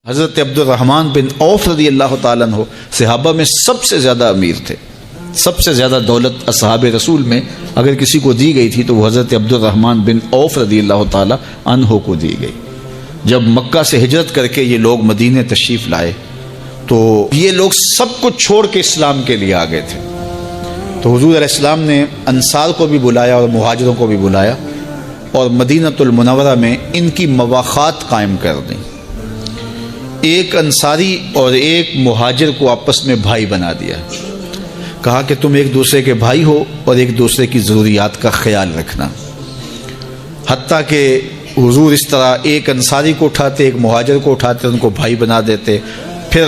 حضرت عبد الرحمن بن عوف رضی اللہ تعالیٰ عنہ صحابہ میں سب سے زیادہ امیر تھے. سب سے زیادہ دولت اصحاب رسول میں اگر کسی کو دی گئی تھی تو وہ حضرت عبد الرحمن بن عوف رضی اللہ تعالیٰ عنہ کو دی گئی. جب مکہ سے ہجرت کر کے یہ لوگ مدینے تشریف لائے تو یہ لوگ سب کچھ چھوڑ کے اسلام کے لیے آ گئے تھے. تو حضور علیہ السلام نے انصار کو بھی بلایا اور مہاجروں کو بھی بلایا اور مدینۃ المنورہ میں ان کی مواخات قائم کر دیں. ایک انصاری اور ایک مہاجر کو آپس میں بھائی بنا دیا. کہا کہ تم ایک دوسرے کے بھائی ہو اور ایک دوسرے کی ضروریات کا خیال رکھنا. حتیٰ کہ حضور اس طرح ایک انصاری کو اٹھاتے ایک مہاجر کو اٹھاتے ان کو بھائی بنا دیتے. پھر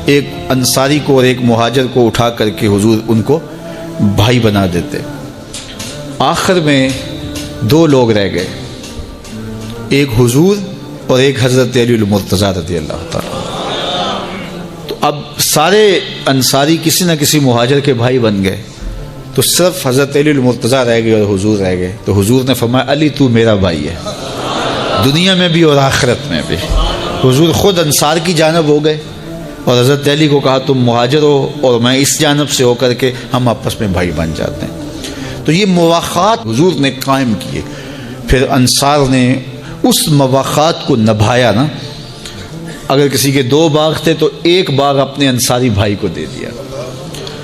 ایک انصاری کو اور ایک مہاجر کو اٹھا کر کے حضور ان کو بھائی بنا دیتے. آخر میں دو لوگ رہ گئے, ایک حضور اور ایک حضرت علی المرتضیٰ رضی اللہ تعالیٰ. تو اب سارے انصاری کسی نہ کسی مہاجر کے بھائی بن گئے تو صرف حضرت علی المرتضیٰ رہ گئے اور حضور رہ گئے. تو حضور نے فرمایا علی تو میرا بھائی ہے, دنیا میں بھی اور آخرت میں بھی. حضور خود انصار کی جانب ہو گئے اور حضرت علی کو کہا تم مہاجر ہو اور میں اس جانب سے ہو کر کے ہم آپس میں بھائی بن جاتے ہیں. تو یہ مواخات حضور نے قائم کیے. پھر انصار نے اس مواخات کو نبھایا نا. اگر کسی کے دو باغ تھے تو ایک باغ اپنے انصاری بھائی کو دے دیا.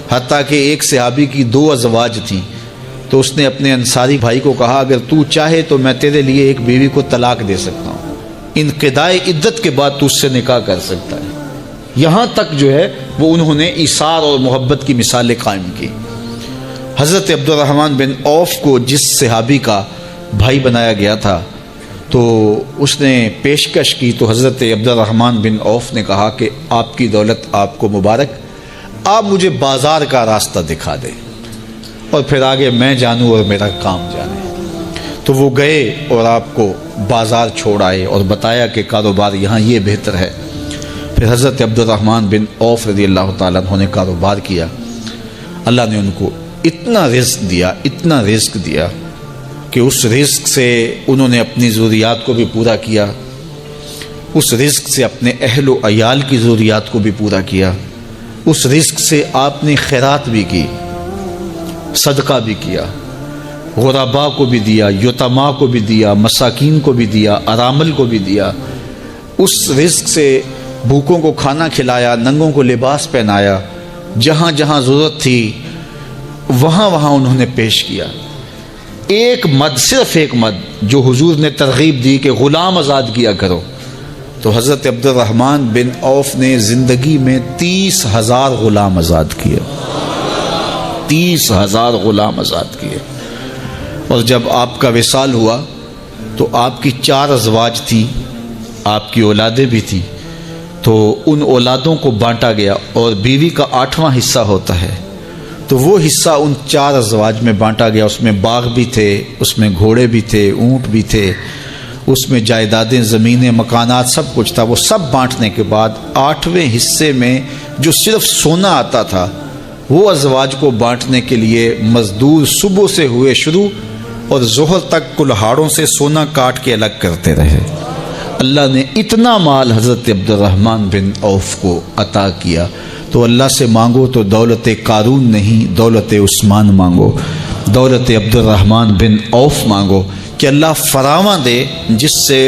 حتیٰ کہ ایک صحابی کی 2 ازواج تھیں تو اس نے اپنے انصاری بھائی کو کہا اگر تو چاہے تو میں تیرے لیے ایک بیوی کو طلاق دے سکتا ہوں, انقضاء عدت کے بعد تو اس سے نکاح کر سکتا ہے. یہاں تک جو ہے وہ انہوں نے ایثار اور محبت کی مثالیں قائم کی. حضرت عبد الرحمن بن عوف کو جس صحابی کا بھائی بنایا گیا تھا تو اس نے پیشکش کی تو حضرت عبد الرحمن بن عوف نے کہا کہ آپ کی دولت آپ کو مبارک, آپ مجھے بازار کا راستہ دکھا دیں اور پھر آگے میں جانوں اور میرا کام جانے. تو وہ گئے اور آپ کو بازار چھوڑ آئے اور بتایا کہ کاروبار یہاں یہ بہتر ہے. پھر حضرت عبد الرحمن بن عوف رضی اللہ تعالیٰ عنہ نے کاروبار کیا. اللہ نے ان کو اتنا رزق دیا کہ اس رزق سے انہوں نے اپنی ضروریات کو بھی پورا کیا, اس رزق سے اپنے اہل و عیال کی ضروریات کو بھی پورا کیا, اس رزق سے آپ نے خیرات بھی کی, صدقہ بھی کیا, غرباء کو بھی دیا, یتیما کو بھی دیا, مساکین کو بھی دیا, ارامل کو بھی دیا. اس رزق سے بھوکوں کو کھانا کھلایا, ننگوں کو لباس پہنایا, جہاں جہاں ضرورت تھی وہاں وہاں انہوں نے پیش کیا. ایک مد, صرف ایک مد جو حضور نے ترغیب دی کہ غلام آزاد کیا کرو, تو حضرت عبد الرحمن بن عوف نے زندگی میں 30,000 غلام آزاد کیے. 30,000 غلام آزاد کیے. اور جب آپ کا وصال ہوا تو آپ کی 4 ازواج تھی, آپ کی اولادیں بھی تھیں, تو ان اولادوں کو بانٹا گیا اور بیوی کا 8واں حصہ ہوتا ہے تو وہ حصہ ان 4 ازواج میں بانٹا گیا. اس میں باغ بھی تھے, اس میں گھوڑے بھی تھے, اونٹ بھی تھے, اس میں جائیدادیں, زمینیں, مکانات, سب کچھ تھا. وہ سب بانٹنے کے بعد 8ویں حصے میں جو صرف سونا آتا تھا وہ ازواج کو بانٹنے کے لیے مزدور صبح سے ہوئے شروع اور ظہر تک کلہاڑوں سے سونا کاٹ کے الگ کرتے رہے. اللہ نے اتنا مال حضرت عبد الرحمن بن عوف کو عطا کیا. تو اللہ سے مانگو تو دولت قارون نہیں, دولت عثمان مانگو, دولت عبد الرحمن بن عوف مانگو کہ اللہ فراواں دے جس سے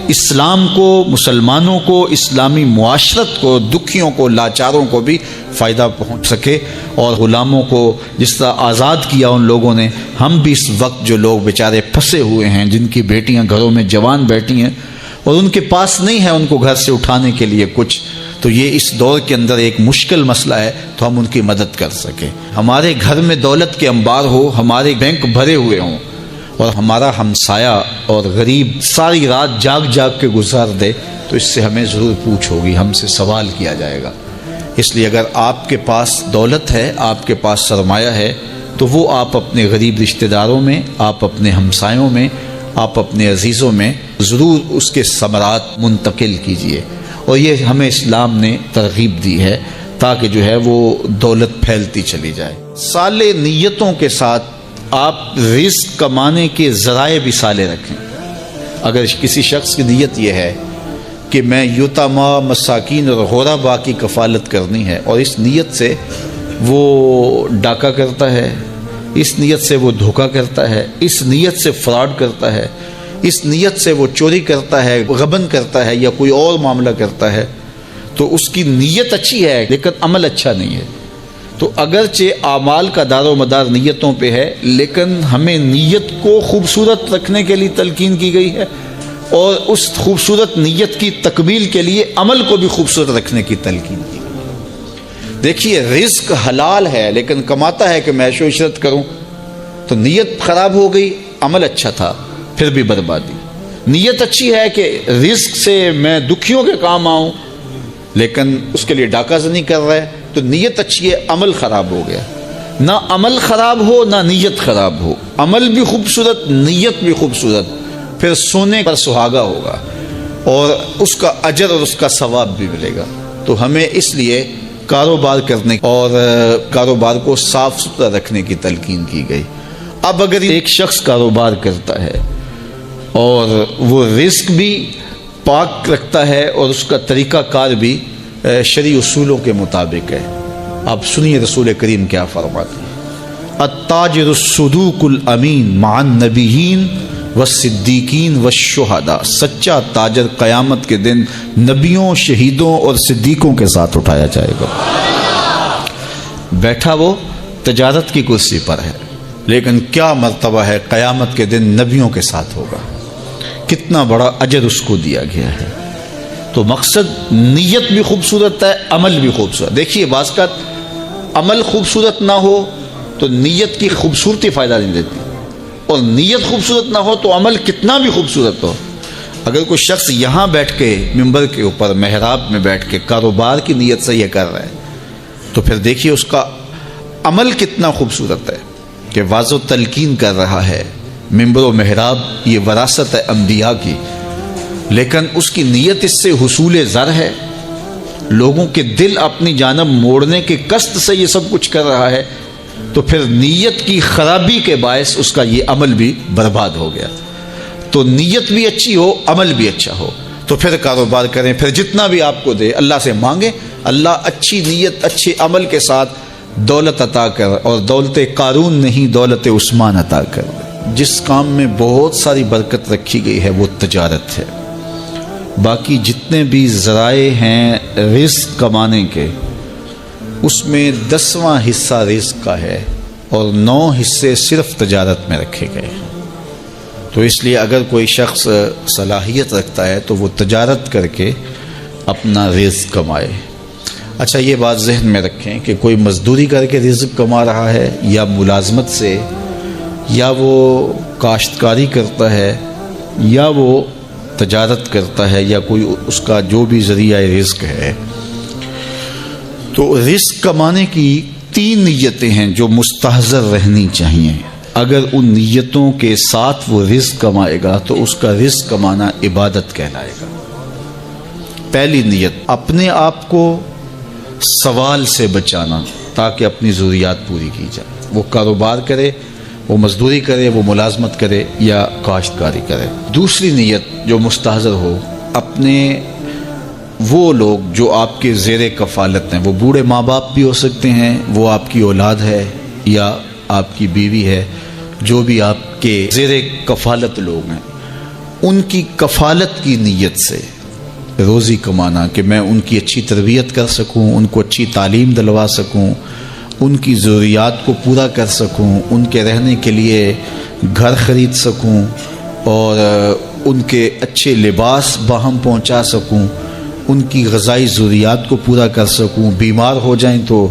اسلام کو, مسلمانوں کو, اسلامی معاشرت کو, دکھیوں کو, لاچاروں کو بھی فائدہ پہنچ سکے. اور غلاموں کو جس طرح آزاد کیا ان لوگوں نے, ہم بھی اس وقت جو لوگ بیچارے پھنسے ہوئے ہیں, جن کی بیٹیاں گھروں میں جوان بیٹھی ہیں اور ان کے پاس نہیں ہے ان کو گھر سے اٹھانے کے لیے کچھ, تو یہ اس دور کے اندر ایک مشکل مسئلہ ہے, تو ہم ان کی مدد کر سکیں. ہمارے گھر میں دولت کے انبار ہو, ہمارے بینک بھرے ہوئے ہوں اور ہمارا ہمسایہ اور غریب ساری رات جاگ جاگ کے گزار دے تو اس سے ہمیں ضرور پوچھ ہوگی, ہم سے سوال کیا جائے گا. اس لیے اگر آپ کے پاس دولت ہے, آپ کے پاس سرمایہ ہے, تو وہ آپ اپنے غریب رشتہ داروں میں, آپ اپنے ہمسایوں میں, آپ اپنے عزیزوں میں ضرور اس کے ثمرات منتقل کیجئے. اور یہ ہمیں اسلام نے ترغیب دی ہے تاکہ جو ہے وہ دولت پھیلتی چلی جائے. صالح نیتوں کے ساتھ آپ رزق کمانے کے ذرائع بھی صالح رکھیں. اگر کسی شخص کی نیت یہ ہے کہ میں یتاما، مساکین اور غربا کی کفالت کرنی ہے، اور اس نیت سے وہ ڈاکہ کرتا ہے، اس نیت سے وہ دھوکہ کرتا ہے، اس نیت سے فراڈ کرتا ہے، اس نیت سے وہ چوری کرتا ہے، غبن کرتا ہے یا کوئی اور معاملہ کرتا ہے، تو اس کی نیت اچھی ہے لیکن عمل اچھا نہیں ہے۔ تو اگرچہ اعمال کا دار و مدار نیتوں پہ ہے، لیکن ہمیں نیت کو خوبصورت رکھنے کے لیے تلقین کی گئی ہے، اور اس خوبصورت نیت کی تکمیل کے لیے عمل کو بھی خوبصورت رکھنے کی تلقین کی گئی۔ دیکھیے رزق حلال ہے لیکن کماتا ہے کہ میں عیش و عشرت کروں، تو نیت خراب ہو گئی، عمل اچھا تھا پھر بھی بربادی۔ نیت اچھی ہے کہ رزق سے میں دکھیوں کے کام آؤں، لیکن اس کے لیے ڈاکہ زنی کر رہا ہے، تو نیت اچھی ہے، عمل خراب ہو گیا۔ نہ عمل خراب ہو نہ نیت خراب ہو، عمل بھی خوبصورت، نیت بھی خوبصورت، پھر سونے پر سہاگا ہوگا اور اس کا اجر اور اس کا ثواب بھی ملے گا۔ تو ہمیں اس لیے کاروبار کرنے اور کاروبار کو صاف ستھرا رکھنے کی تلقین کی گئی۔ اب اگر ایک شخص کاروبار کرتا ہے اور وہ رزق بھی پاک رکھتا ہے اور اس کا طریقہ کار بھی شرعی اصولوں کے مطابق ہے، آپ سنیے رسول کریم کیا فرماتے ہیں: التاجر الصدوق الامین مع النبیین والصدیقین والشہداء، سچا تاجر قیامت کے دن نبیوں، شہیدوں اور صدیقوں کے ساتھ اٹھایا جائے گا۔ بیٹھا وہ تجارت کی کرسی پر ہے، لیکن کیا مرتبہ ہے قیامت کے دن نبیوں کے ساتھ ہوگا، کتنا بڑا اجر اس کو دیا گیا ہے۔ تو مقصد نیت بھی خوبصورت ہے، عمل بھی خوبصورت۔ دیکھیے بعض کا عمل خوبصورت نہ ہو تو نیت کی خوبصورتی فائدہ نہیں دیتی، اور نیت خوبصورت نہ ہو تو عمل کتنا بھی خوبصورت ہو۔ اگر کوئی شخص یہاں بیٹھ کے ممبر کے اوپر محراب میں بیٹھ کے کاروبار کی نیت سے یہ کر رہا ہے، تو پھر دیکھیے اس کا عمل کتنا خوبصورت ہے کہ واضح تلقین کر رہا ہے۔ ممبر و محراب یہ وراثت ہے انبیاء کی، لیکن اس کی نیت اس سے حصول زر ہے، لوگوں کے دل اپنی جانب موڑنے کے قصد سے یہ سب کچھ کر رہا ہے، تو پھر نیت کی خرابی کے باعث اس کا یہ عمل بھی برباد ہو گیا۔ تو نیت بھی اچھی ہو، عمل بھی اچھا ہو، تو پھر کاروبار کریں، پھر جتنا بھی آپ کو دے اللہ سے مانگیں، اللہ اچھی نیت اچھے عمل کے ساتھ دولت عطا کر، اور دولت قارون نہیں دولت عثمان عطا کر۔ جس کام میں بہت ساری برکت رکھی گئی ہے وہ تجارت ہے۔ باقی جتنے بھی ذرائع ہیں رزق کمانے کے، اس میں 10واں حصہ رزق کا ہے اور 9 حصے صرف تجارت میں رکھے گئے ہیں۔ تو اس لیے اگر کوئی شخص صلاحیت رکھتا ہے تو وہ تجارت کر کے اپنا رزق کمائے۔ اچھا یہ بات ذہن میں رکھیں کہ کوئی مزدوری کر کے رزق کما رہا ہے، یا ملازمت سے، یا وہ کاشتکاری کرتا ہے، یا وہ تجارت کرتا ہے، یا کوئی اس کا جو بھی ذریعہ رزق ہے، تو رزق کمانے کی 3 نیتیں ہیں جو مستحضر رہنی چاہیے۔ اگر ان نیتوں کے ساتھ وہ رزق کمائے گا تو اس کا رزق کمانا عبادت کہلائے گا۔ پہلی نیت، اپنے آپ کو سوال سے بچانا تاکہ اپنی ضروریات پوری کی جائے۔ وہ کاروبار کرے، وہ مزدوری کرے، وہ ملازمت کرے یا کاشتکاری کرے۔ دوسری نیت جو مستحضر ہو، اپنے وہ لوگ جو آپ کے زیر کفالت ہیں، وہ بوڑھے ماں باپ بھی ہو سکتے ہیں، وہ آپ کی اولاد ہے یا آپ کی بیوی ہے، جو بھی آپ کے زیر کفالت لوگ ہیں، ان کی کفالت کی نیت سے روزی کمانا کہ میں ان کی اچھی تربیت کر سکوں، ان کو اچھی تعلیم دلوا سکوں، ان کی ضروریات کو پورا کر سکوں، ان کے رہنے کے لیے گھر خرید سکوں، اور ان کے اچھے لباس باہم پہنچا سکوں، ان کی غذائی ضروریات کو پورا کر سکوں، بیمار ہو جائیں تو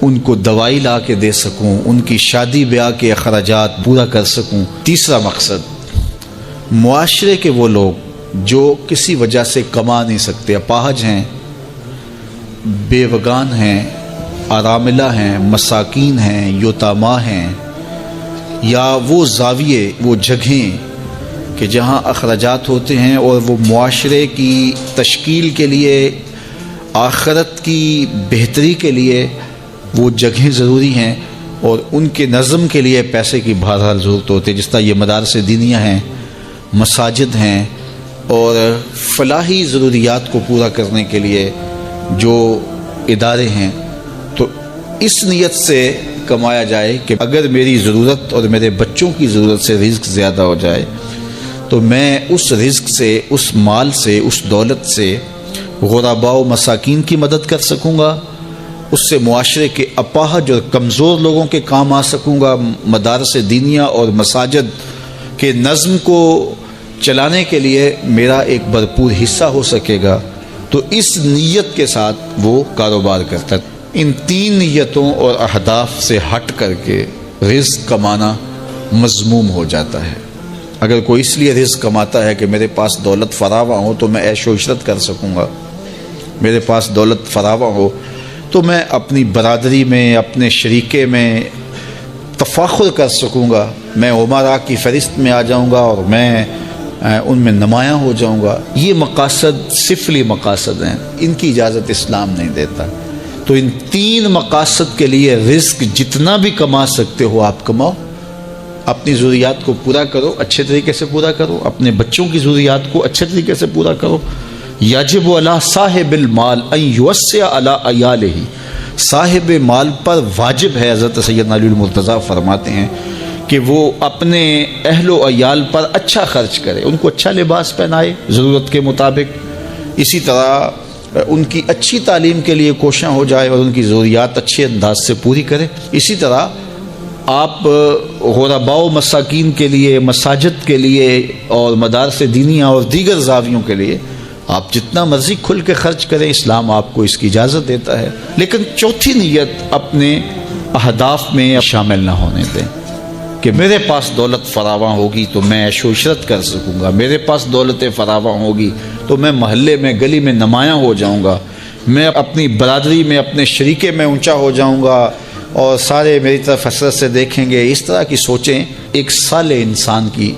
ان کو دوائی لا کے دے سکوں، ان کی شادی بیاہ کے اخراجات پورا کر سکوں۔ تیسرا مقصد، معاشرے کے وہ لوگ جو کسی وجہ سے کما نہیں سکتے، اپاہج ہیں، بیوگان ہیں، اراملہ ہیں، مساکین ہیں، یتاما ہیں، یا وہ زاویے، وہ جگہیں کہ جہاں اخراجات ہوتے ہیں اور وہ معاشرے کی تشکیل کے لیے، آخرت کی بہتری کے لیے وہ جگہیں ضروری ہیں، اور ان کے نظم کے لیے پیسے کی بہرحال ضرورت ہوتی ہے، جس طرح یہ مدارس دینیہ ہیں، مساجد ہیں، اور فلاحی ضروریات کو پورا کرنے کے لیے جو ادارے ہیں تو اس نیت سے کمایا جائے کہ اگر میری ضرورت اور میرے بچوں کی ضرورت سے رزق زیادہ ہو جائے تو میں اس رزق سے، اس مال سے، اس دولت سے غرباء و مساکین کی مدد کر سکوں گا، اس سے معاشرے کے اپاہج اور کمزور لوگوں کے کام آ سکوں گا، مدارس دینیہ اور مساجد کے نظم کو چلانے کے لیے میرا ایک بھرپور حصہ ہو سکے گا۔ تو اس نیت کے ساتھ وہ کاروبار کرتا ہے۔ ان 3 نیتوں اور اہداف سے ہٹ کر کے رزق کمانا مذموم ہو جاتا ہے۔ اگر کوئی اس لیے رزق کماتا ہے کہ میرے پاس دولت فراواں ہو تو میں عیش و عشرت کر سکوں گا، میرے پاس دولت فراواں ہو تو میں اپنی برادری میں، اپنے شریکے میں تفاخر کر سکوں گا، میں عمراء کی فہرست میں آ جاؤں گا اور میں ان میں نمایاں ہو جاؤں گا، یہ مقاصد سفلی مقاصد ہیں، ان کی اجازت اسلام نہیں دیتا۔ تو ان 3 مقاصد کے لیے رزق جتنا بھی کما سکتے ہو آپ کماؤ، اپنی ضروریات کو پورا کرو، اچھے طریقے سے پورا کرو، اپنے بچوں کی ضروریات کو اچھے طریقے سے پورا کرو۔ یجب علی صاحب المال ان یوسع علی عیالہ، صاحب مال پر واجب ہے، حضرت سیدنا علی المرتضیٰ فرماتے ہیں کہ وہ اپنے اہل و عیال پر اچھا خرچ کرے، ان کو اچھا لباس پہنائے ضرورت کے مطابق، اسی طرح ان کی اچھی تعلیم کے لیے کوشاں ہو جائے اور ان کی ضروریات اچھے انداز سے پوری کرے۔ اسی طرح آپ غرباء و مساکین کے لیے، مساجد کے لیے اور مدارس دینیہ اور دیگر زاویوں کے لیے آپ جتنا مرضی کھل کے خرچ کریں، اسلام آپ کو اس کی اجازت دیتا ہے۔ لیکن چوتھی نیت اپنے اہداف میں شامل نہ ہونے دیں کہ میرے پاس دولت فراواں ہوگی تو میں عیش و عشرت کر سکوں گا، میرے پاس دولت فراواں ہوگی تو میں محلے میں، گلی میں نمایاں ہو جاؤں گا، میں اپنی برادری میں، اپنے شریکے میں اونچا ہو جاؤں گا اور سارے میری طرف حسرت سے دیکھیں گے۔ اس طرح کی سوچیں ایک صالح انسان کی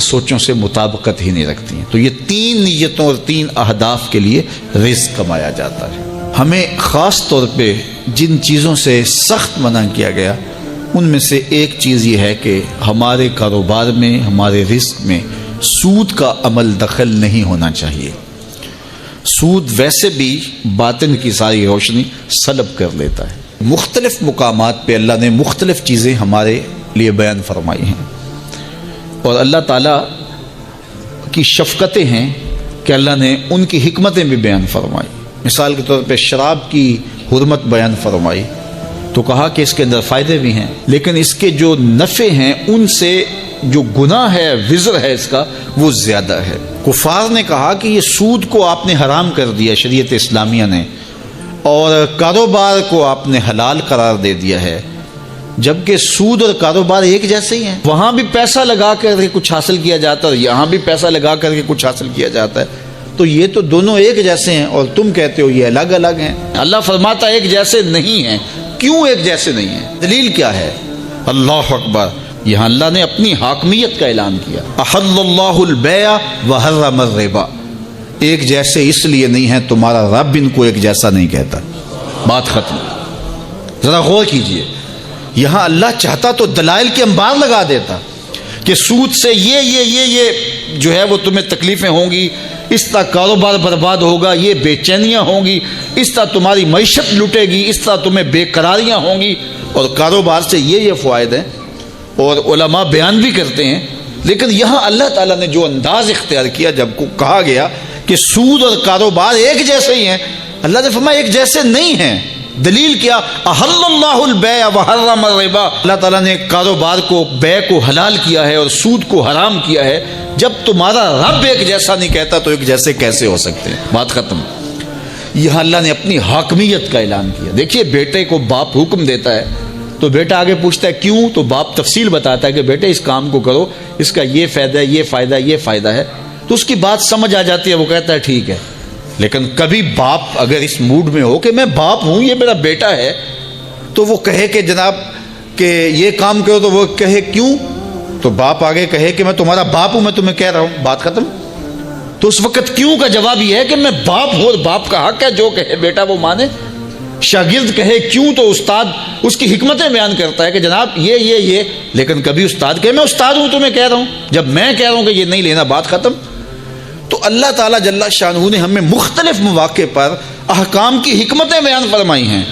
سوچوں سے مطابقت ہی نہیں رکھتی ہیں۔ تو یہ 3 نیتوں اور 3 اہداف کے لیے رزق کمایا جاتا ہے۔ ہمیں خاص طور پہ جن چیزوں سے سخت منع کیا گیا ان میں سے ایک چیز یہ ہے کہ ہمارے کاروبار میں، ہمارے رزق میں سود کا عمل دخل نہیں ہونا چاہیے۔ سود ویسے بھی باطن کی ساری روشنی سلب کر لیتا ہے۔ مختلف مقامات پہ اللہ نے مختلف چیزیں ہمارے لیے بیان فرمائی ہیں اور اللہ تعالیٰ کی شفقتیں ہیں کہ اللہ نے ان کی حکمتیں بھی بیان فرمائی۔ مثال کے طور پہ شراب کی حرمت بیان فرمائی تو کہا کہ اس کے اندر فائدے بھی ہیں، لیکن اس کے جو نفع ہیں ان سے جو گناہ ہے، وزر ہے اس کا، وہ زیادہ ہے۔ کفار نے کہا کہ یہ سود کو آپ نے حرام کر دیا شریعت اسلامیہ نے، اور کاروبار کو آپ نے حلال قرار دے دیا ہے، جبکہ سود اور کاروبار ایک جیسے ہی ہیں۔ وہاں بھی پیسہ لگا کر کے کچھ حاصل کیا جاتا ہے اور یہاں بھی پیسہ لگا کر کے کچھ حاصل کیا جاتا ہے، تو یہ تو دونوں ایک جیسے ہیں اور تم کہتے ہو یہ الگ الگ ہیں۔ اللہ فرماتا ہے ایک جیسے نہیں ہیں۔ کیوں ایک جیسے نہیں ہیں؟ دلیل کیا ہے؟ اللہ اکبر، یہاں اللہ نے اپنی حاکمیت کا اعلان کیا۔ احل اللہ البیع وحرم الربا، ایک جیسے اس لیے نہیں ہیں، تمہارا رب ان کو ایک جیسا نہیں کہتا۔ بات ختم۔ ذرا غور کیجئے، یہاں اللہ چاہتا تو دلائل کے انبار لگا دیتا کہ سود سے یہ جو ہے وہ تمہیں تکلیفیں ہوں گی، اس طرح کاروبار برباد ہوگا، یہ بے چینیاں ہوں گی، اس طرح تمہاری معیشت لٹے گی، اس طرح تمہیں بے قراریاں ہوں گی، اور کاروبار سے یہ فوائد ہیں، اور علماء بیان بھی کرتے ہیں۔ لیکن یہاں اللہ تعالیٰ نے جو انداز اختیار کیا، جب کو کہا گیا کہ سود اور کاروبار ایک جیسے ہی ہیں، اللہ نے فرمایا ایک جیسے نہیں ہیں۔ دلیل کیا؟ احل اللہ البیع وحرم الربا، اللہ تعالیٰ نے کاروبار کو، بیع کو حلال کیا ہے اور سود کو حرام کیا ہے۔ جب تمہارا رب ایک جیسا نہیں کہتا تو ایک جیسے کیسے ہو سکتے ہیں؟ بات ختم۔ یہاں اللہ نے اپنی حاکمیت کا اعلان کیا۔ دیکھیے، بیٹے کو باپ حکم دیتا ہے تو بیٹا آگے پوچھتا ہے کیوں، تو باپ تفصیل بتاتا ہے کہ بیٹے اس کام کو کرو، اس کا یہ فائدہ ہے، یہ فائدہ ہے، یہ فائدہ ہے، تو اس کی بات سمجھ آ جاتی ہے، وہ کہتا ہے ٹھیک ہے۔ لیکن کبھی باپ اگر اس موڈ میں ہو کہ میں باپ ہوں، یہ میرا بیٹا ہے، تو وہ کہے کہ جناب کہ یہ کام کرو، تو وہ کہے کیوں، تو باپ آگے کہے کہ میں تمہارا باپ ہوں، میں تمہیں کہہ رہا ہوں، بات ختم۔ تو اس وقت کیوں کا جواب یہ ہے کہ میں باپ ہوں اور باپ کا حق ہے جو کہے بیٹا وہ مانے۔ شاگرد کہے کیوں، تو استاد اس کی حکمتیں بیان کرتا ہے کہ جناب یہ، لیکن کبھی استاد کہے میں استاد ہوں تمہیں کہہ رہا ہوں، جب میں کہہ رہا ہوں کہ یہ نہیں لینا، بات ختم۔ تو اللہ تعالیٰ جل شانہ نے ہمیں مختلف مواقع پر احکام کی حکمتیں بیان فرمائی ہیں.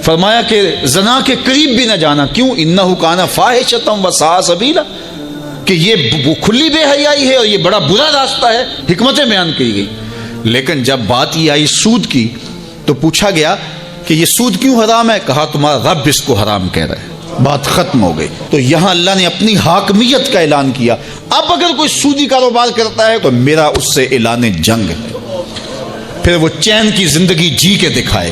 فرمایا کہ زنا کے قریب بھی نہ جانا. کیوں؟ انہ کان فاحشۃ وساء سبیلا، کہ یہ کھلی بے حیائی ہے اور یہ بڑا برا راستہ ہے. حکمتیں بیان کی گئی. لیکن جب بات یہ آئی سود کی تو پوچھا گیا کہ یہ سود کیوں حرام ہے؟ کہا تمہارا رب اس کو حرام کہہ رہا ہے. بات ختم ہو گئی. تو یہاں اللہ نے اپنی حاکمیت کا اعلان کیا. اب اگر کوئی سودی کاروبار کرتا ہے تو میرا اس سے اعلان جنگ ہے. پھر وہ چین کی زندگی جی کے دکھائے،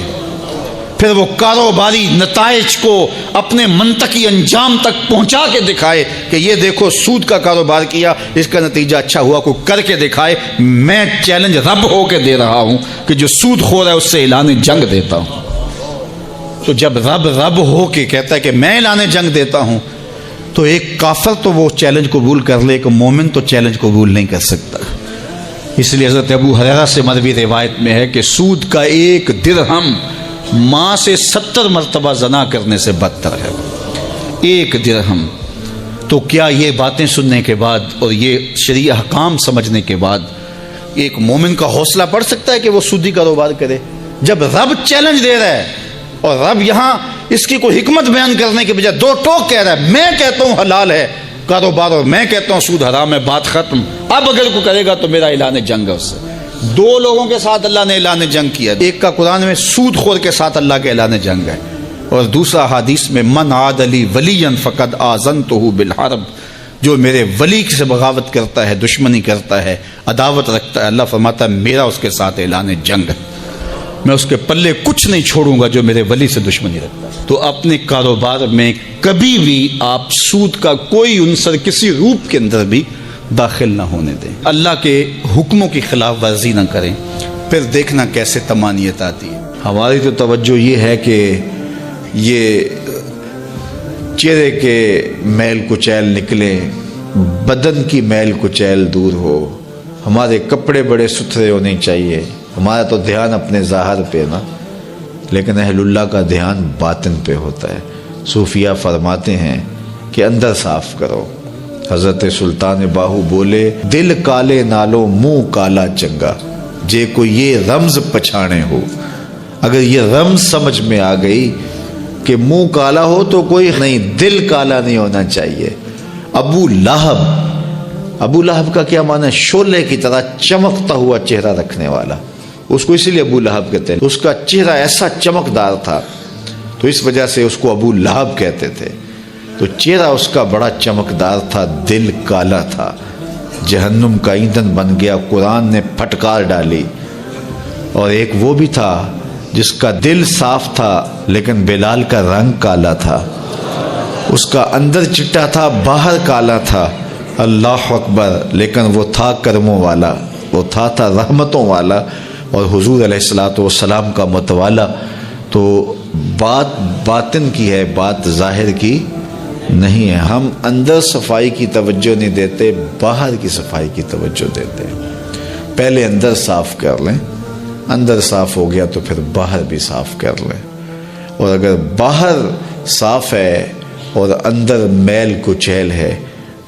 پھر وہ کاروباری نتائج کو اپنے منطقی انجام تک پہنچا کے دکھائے کہ یہ دیکھو سود کا کاروبار کیا، اس کا نتیجہ اچھا ہوا. کو کر کے دکھائے. میں چیلنج رب ہو کے دے رہا ہوں کہ جو سود خور ہے اس سے اعلان جنگ دیتا ہوں. تو جب رب ہو کے کہتا ہے کہ میں اعلان جنگ دیتا ہوں، تو ایک کافر تو وہ چیلنج قبول کر لے، ایک مومن تو چیلنج قبول نہیں کر سکتا. اس لیے حضرت ابو ہریرہ سے مروی روایت میں ہے کہ سود کا ایک درہم ماں سے 70 مرتبہ زنا کرنے سے بدتر ہے. ایک درہم. تو کیا یہ باتیں سننے کے بعد اور یہ شرعی احکام سمجھنے کے بعد ایک مومن کا حوصلہ بڑھ سکتا ہے کہ وہ سودی کاروبار کرے؟ جب رب چیلنج دے رہا ہے اور رب یہاں اس کی کوئی حکمت بیان کرنے کے بجائے دو ٹوک کہہ رہا ہے. میں کہتا ہوں حلال ہے کاروبار اور میں کہتا ہوں سود حرام ہے. بات ختم. اب اگر کوئی کرے گا تو میرا اعلان جنگ ہے اس سے. دو لوگوں کے ساتھ اللہ نے اعلان جنگ کیا. ایک کا قرآن میں سود خور کے ساتھ اللہ کے اعلان جنگ ہے، اور دوسرا حدیث میں من عاد لی ولیا فقد آذنتہ بالحرب، جو میرے ولی سے بغاوت کرتا ہے، دشمنی کرتا ہے، عداوت رکھتا ہے، اللہ فرماتا ہے میرا اس کے ساتھ اعلان جنگ ہے. میں اس کے پلے کچھ نہیں چھوڑوں گا جو میرے ولی سے دشمنی رکھتا ہے. تو اپنے کاروبار میں کبھی بھی آپ سود کا کوئی عنصر کسی روپ کے اندر بھی داخل نہ ہونے دیں. اللہ کے حکموں کی خلاف ورزی نہ کریں. پھر دیکھنا کیسے طمانیت آتی ہے. ہماری تو توجہ یہ ہے کہ یہ چہرے کے میل کچیل نکلے، بدن کی میل کچیل دور ہو، ہمارے کپڑے بڑے ستھرے ہونے چاہیے. ہمارا تو دھیان اپنے ظاہر پہ نا، لیکن اہل اللہ کا دھیان باطن پہ ہوتا ہے. صوفیہ فرماتے ہیں کہ اندر صاف کرو. حضرت سلطان باہو بولے دل کالے نالو منہ کالا چنگا، جے کو یہ رمز پچھانے ہو. اگر یہ رمز سمجھ میں آ گئی کہ منہ کالا ہو تو کوئی نہیں، دل کالا نہیں ہونا چاہیے. ابو لہب کا کیا معنی ہے؟ شعلے کی طرح چمکتا ہوا چہرہ رکھنے والا. اس کو اسی لیے ابو لہب کہتے ہیں. اس کا چہرہ ایسا چمکدار تھا تو اس وجہ سے اس کو ابو لہب کہتے تھے. تو چہرہ اس کا بڑا چمکدار تھا، دل کالا تھا. جہنم کا ایندھن بن گیا، قرآن نے پھٹکار ڈالی. اور ایک وہ بھی تھا جس کا دل صاف تھا لیکن بلال کا رنگ کالا تھا. اس کا اندر چٹا تھا، باہر کالا تھا. اللہ اکبر. لیکن وہ تھا کرموں والا، وہ تھا رحمتوں والا، اور حضور علیہ الصلوۃ والسلام کا متوالا. تو بات باطن کی ہے، بات ظاہر کی نہیں ہے. ہم اندر صفائی کی توجہ نہیں دیتے، باہر کی صفائی کی توجہ دیتے ہیں. پہلے اندر صاف کر لیں، اندر صاف ہو گیا تو پھر باہر بھی صاف کر لیں. اور اگر باہر صاف ہے اور اندر میل کچیل ہے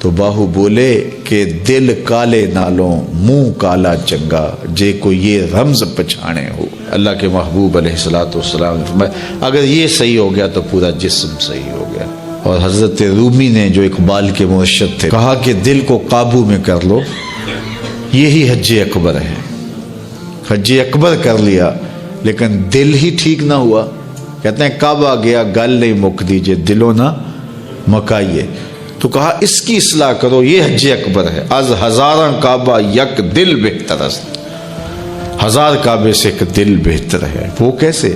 تو باہو بولے کہ دل کالے نالوں منہ کالا چنگا، جے کو یہ رمز پچھانے ہو. اللہ کے محبوب علیہ الصلوۃ والسلام نے فرمایا اگر یہ صحیح ہو گیا تو پورا جسم صحیح ہو گیا. اور حضرت رومی نے جو اقبال کے مرشد تھے کہا کہ دل کو قابو میں کر لو، یہی حج اکبر ہے. حج اکبر کر لیا لیکن دل ہی ٹھیک نہ ہوا. کہتے ہیں کعبہ گیا گل نہیں مک دیجئے، دلوں نہ مکائیے. تو کہا اس کی اصلاح کرو، یہ حج اکبر ہے. از ہزاراں کعبہ یک دل بہتر است، 1000 کعبے سے ایک دل بہتر ہے. وہ کیسے؟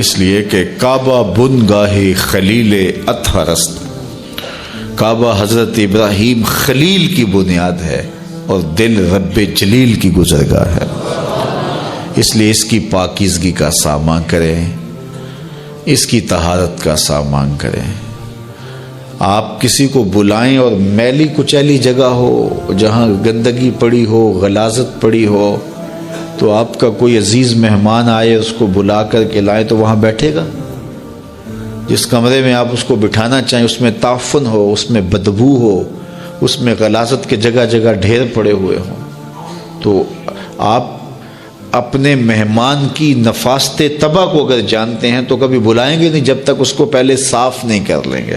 اس لیے کہ کعبہ بنگاہ خلیل اطہر است. کعبہ حضرت ابراہیم خلیل کی بنیاد ہے اور دل رب جلیل کی گزرگاہ ہے. اس لیے اس کی پاکیزگی کا سامان کریں، اس کی طہارت کا سامان کریں. آپ کسی کو بلائیں اور میلی کچیلی جگہ ہو، جہاں گندگی پڑی ہو، غلاظت پڑی ہو، تو آپ کا کوئی عزیز مہمان آئے اس کو بلا کر کے لائیں تو وہاں بیٹھے گا؟ جس کمرے میں آپ اس کو بٹھانا چاہیں اس میں تعفن ہو، اس میں بدبو ہو، اس میں غلاظت کے جگہ جگہ ڈھیر پڑے ہوئے ہوں، تو آپ اپنے مہمان کی نفاست طبع کو اگر جانتے ہیں تو کبھی بلائیں گے نہیں جب تک اس کو پہلے صاف نہیں کر لیں گے۔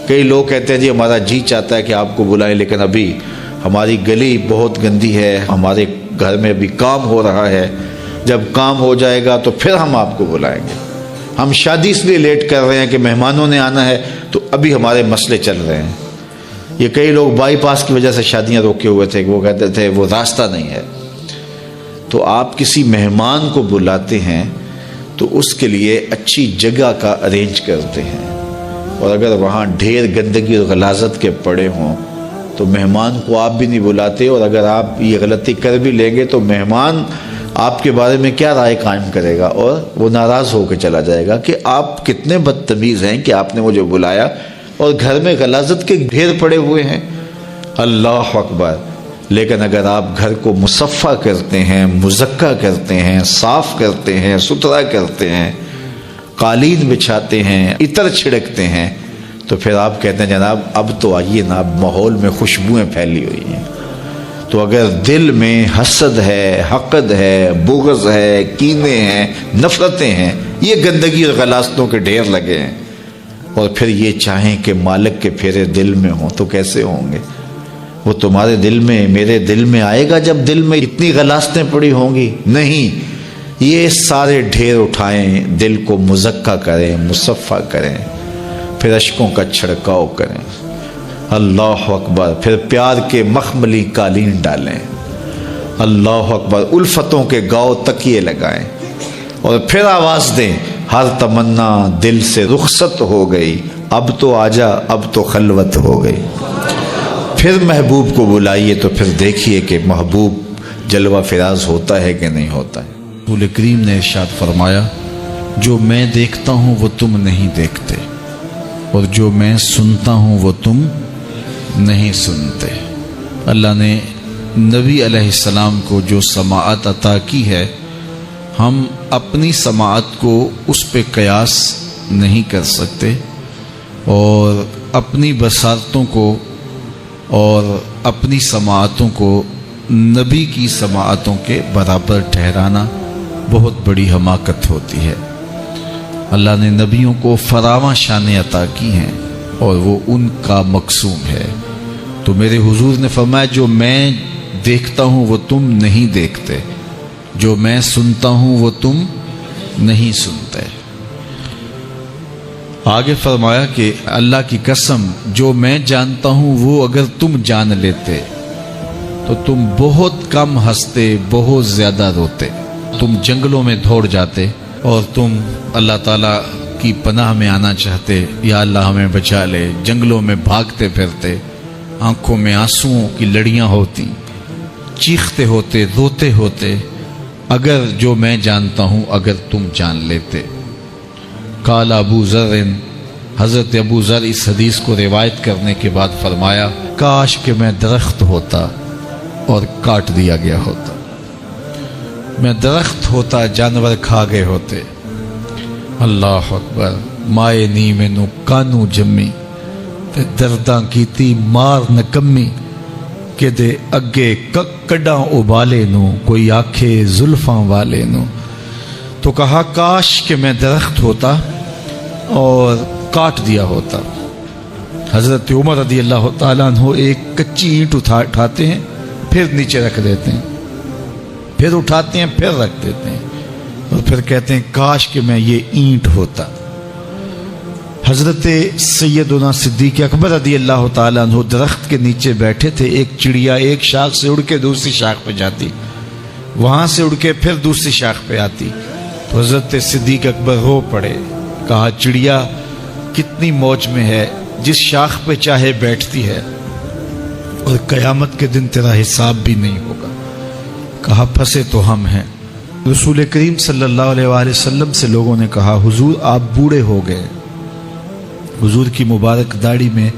کئی لوگ کہتے ہیں جی ہمارا جی چاہتا ہے کہ آپ کو بلائیں، لیکن ابھی ہماری گلی بہت گندی ہے، ہمارے گھر میں ابھی کام ہو رہا ہے، جب کام ہو جائے گا تو پھر ہم آپ کو بلائیں گے۔ ہم شادی اس لیے لیٹ کر رہے ہیں کہ مہمانوں نے آنا ہے، تو ابھی ہمارے مسئلے چل رہے ہیں۔ یہ کئی لوگ بائی پاس کی وجہ سے شادیاں روکے ہوئے تھے کہ وہ کہتے تھے وہ راستہ نہیں ہے۔ تو آپ کسی مہمان کو بلاتے ہیں تو اس کے لیے اچھی جگہ کا ارینج کرتے ہیں، اور اگر وہاں ڈھیر گندگی اور غلاظت کے پڑے ہوں تو مہمان کو آپ بھی نہیں بلاتے، اور اگر آپ یہ غلطی کر بھی لیں گے تو مہمان آپ کے بارے میں کیا رائے قائم کرے گا، اور وہ ناراض ہو کے چلا جائے گا کہ آپ کتنے بدتمیز ہیں کہ آپ نے مجھے بلایا اور گھر میں غلاظت کے ڈھیر پڑے ہوئے ہیں۔ اللہ اکبر۔ لیکن اگر آپ گھر کو مصفح کرتے ہیں، مزکہ کرتے ہیں، صاف کرتے ہیں، ستھرا کرتے ہیں، قالین بچھاتے ہیں، عطر چھڑکتے ہیں، تو پھر آپ کہتے ہیں جناب اب تو آئیے نا، اب ماحول میں خوشبوئیں پھیلی ہوئی ہیں۔ تو اگر دل میں حسد ہے، حقد ہے، بغض ہے، کینے ہیں، نفرتیں ہیں، یہ گندگی اور غلاظتوں کے ڈھیر لگے ہیں، اور پھر یہ چاہیں کہ مالک کے پھیرے دل میں ہوں تو کیسے ہوں گے؟ وہ تمہارے دل میں، میرے دل میں آئے گا جب دل میں اتنی غلاظتیں پڑی ہوں گی؟ نہیں، یہ سارے ڈھیر اٹھائیں، دل کو مزکہ کریں، مصفح کریں، پھر اشکوں کا چھڑکاؤ کریں۔ اللہ اکبر۔ پھر پیار کے مخملی قالین ڈالیں۔ اللہ اکبر۔ الفتوں کے گاؤ تکیے لگائیں، اور پھر آواز دیں، ہر تمنا دل سے رخصت ہو گئی، اب تو آجا، اب تو خلوت ہو گئی۔ پھر محبوب کو بلائیے تو پھر دیکھیے کہ محبوب جلوہ فراز ہوتا ہے کہ نہیں ہوتا ہے۔ رسول کریم نے ارشاد فرمایا، جو میں دیکھتا ہوں وہ تم نہیں دیکھتے، اور جو میں سنتا ہوں وہ تم نہیں سنتے۔ اللہ نے نبی علیہ السلام کو جو سماعت عطا کی ہے، ہم اپنی سماعت کو اس پہ قیاس نہیں کر سکتے، اور اپنی بصارتوں کو اور اپنی سماعتوں کو نبی کی سماعتوں کے برابر ٹھہرانا بہت بڑی حماقت ہوتی ہے۔ اللہ نے نبیوں کو فراواں شانیں عطا کی ہیں، اور وہ ان کا مقصوم ہے۔ تو میرے حضور نے فرمایا، جو میں دیکھتا ہوں وہ تم نہیں دیکھتے، جو میں سنتا ہوں وہ تم نہیں سنتے۔ آگے فرمایا کہ اللہ کی قسم، جو میں جانتا ہوں وہ اگر تم جان لیتے تو تم بہت کم ہنستے، بہت زیادہ روتے، تم جنگلوں میں دوڑ جاتے، اور تم اللہ تعالیٰ کی پناہ میں آنا چاہتے، یا اللہ ہمیں بچا لے، جنگلوں میں بھاگتے پھرتے، آنکھوں میں آنسوؤں کی لڑیاں ہوتی، چیختے ہوتے، روتے ہوتے، اگر جو میں جانتا ہوں اگر تم جان لیتے۔ قال ابو ذر، حضرت ابو ذر اس حدیث کو روایت کرنے کے بعد فرمایا، کاش کہ میں درخت ہوتا اور کاٹ دیا گیا ہوتا، میں درخت ہوتا جانور کھا گئے ہوتے۔ اللہ اکبر۔ مائے نی مینو کانو جمی تے درداں کیتی مار نکمی، کہ دے اگے ککڑاں ابالے نو کوئی آکھے زلفاں والے نو۔ تو کہا کاش کہ میں درخت ہوتا اور کاٹ دیا ہوتا۔ حضرت عمر رضی اللہ تعالیٰ عنہ ایک کچی اینٹ اٹھاتے ہیں، پھر نیچے رکھ دیتے ہیں، پھر اٹھاتے ہیں، پھر رکھ دیتے ہیں، اور پھر کہتے ہیں کاش کہ میں یہ اینٹ ہوتا۔ حضرت سیدنا صدیق اکبر رضی اللہ تعالیٰ عنہ درخت کے نیچے بیٹھے تھے، ایک چڑیا ایک شاخ سے اڑ کے دوسری شاخ پہ جاتی، وہاں سے اڑ کے پھر دوسری شاخ پہ آتی، تو حضرت صدیق اکبر رو پڑے، کہا چڑیا کتنی موج میں ہے، جس شاخ پہ چاہے بیٹھتی ہے، اور قیامت کے دن تیرا حساب بھی نہیں ہوگا۔ کہا پھنسے تو ہم ہیں۔ رسول کریم صلی اللہ علیہ وآلہ وسلم سے لوگوں نے کہا حضور آپ بوڑھے ہو گئے۔ حضور کی مبارک داڑھی میں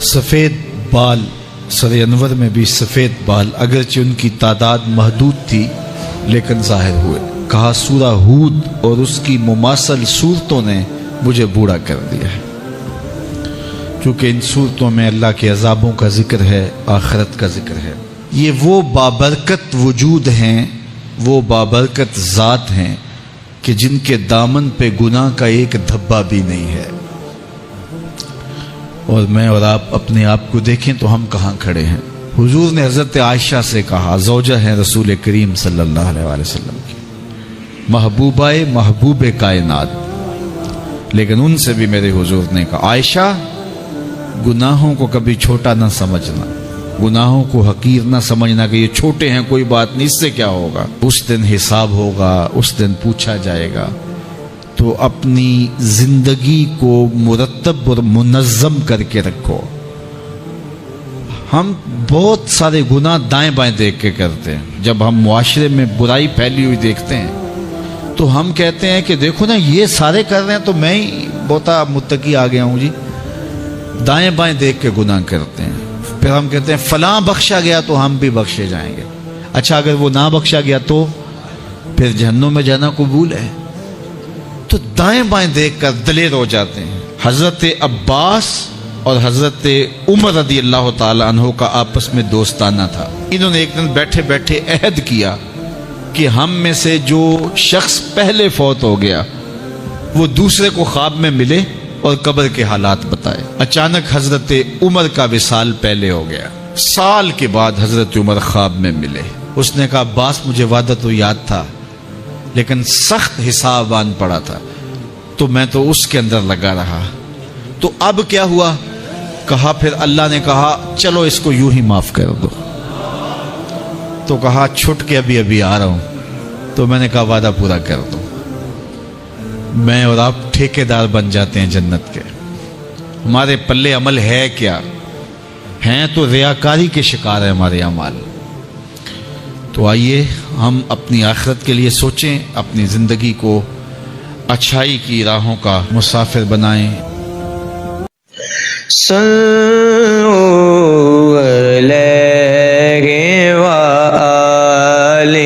سفید بال، سر انور میں بھی سفید بال، اگرچہ ان کی تعداد محدود تھی لیکن ظاہر ہوئے۔ کہا سورہ ہود اور اس کی مماثل صورتوں نے مجھے بوڑھا کر دیا ہے، کیونکہ ان صورتوں میں اللہ کے عذابوں کا ذکر ہے، آخرت کا ذکر ہے۔ یہ وہ بابرکت وجود ہیں، وہ بابرکت ذات ہیں کہ جن کے دامن پہ گناہ کا ایک دھبا بھی نہیں ہے۔ اور میں اور آپ اپنے آپ کو دیکھیں تو ہم کہاں کھڑے ہیں۔ حضور نے حضرت عائشہ سے کہا، زوجہ ہیں رسول کریم صلی اللہ علیہ وآلہ وسلم کی، محبوبہ محبوب کائنات، لیکن ان سے بھی میرے حضور نے کہا، عائشہ گناہوں کو کبھی چھوٹا نہ سمجھنا، گناہوں کو حقیر نہ سمجھنا کہ یہ چھوٹے ہیں کوئی بات نہیں، اس سے کیا ہوگا، اس دن حساب ہوگا، اس دن پوچھا جائے گا۔ تو اپنی زندگی کو مرتب اور منظم کر کے رکھو۔ ہم بہت سارے گناہ دائیں بائیں دیکھ کے کرتے ہیں۔ جب ہم معاشرے میں برائی پھیلی ہوئی دیکھتے ہیں تو ہم کہتے ہیں کہ دیکھو نا یہ سارے کر رہے ہیں تو میں ہی بہت متقی آ گیا ہوں جی۔ دائیں بائیں دیکھ کے گناہ کرتے ہیں، پھر ہم کہتے ہیں فلاں بخشا گیا تو ہم بھی بخشے جائیں گے۔ اچھا اگر وہ نہ بخشا گیا تو پھر جہنم میں جانا قبول ہے؟ تو دائیں بائیں دیکھ کر دلیر ہو جاتے ہیں۔ حضرت عباس اور حضرت عمر رضی اللہ تعالی عنہ کا آپس میں دوستانہ تھا۔ انہوں نے ایک دن بیٹھے بیٹھے عہد کیا کہ ہم میں سے جو شخص پہلے فوت ہو گیا وہ دوسرے کو خواب میں ملے اور قبر کے حالات بتائے۔ اچانک حضرت عمر کا وصال پہلے ہو گیا۔ سال کے بعد حضرت عمر خواب میں ملے۔ اس نے کہا عباس مجھے وعدہ تو یاد تھا لیکن سخت حساب آن پڑا تھا تو میں تو اس کے اندر لگا رہا، تو اب کیا ہوا؟ کہا پھر اللہ نے کہا چلو اس کو یوں ہی معاف کر دو۔ تو کہا چھٹ کے ابھی ابھی آ رہا ہوں۔ تو میں نے کہا وعدہ پورا کر دو۔ میں اور آپ ٹھیکیدار بن جاتے ہیں جنت کے۔ ہمارے پلے عمل ہے کیا؟ ہیں تو ریاکاری کے شکار ہیں ہمارے اعمال۔ تو آئیے ہم اپنی آخرت کے لیے سوچیں، اپنی زندگی کو اچھائی کی راہوں کا مسافر بنائیں۔ صلو علیہ وآلہ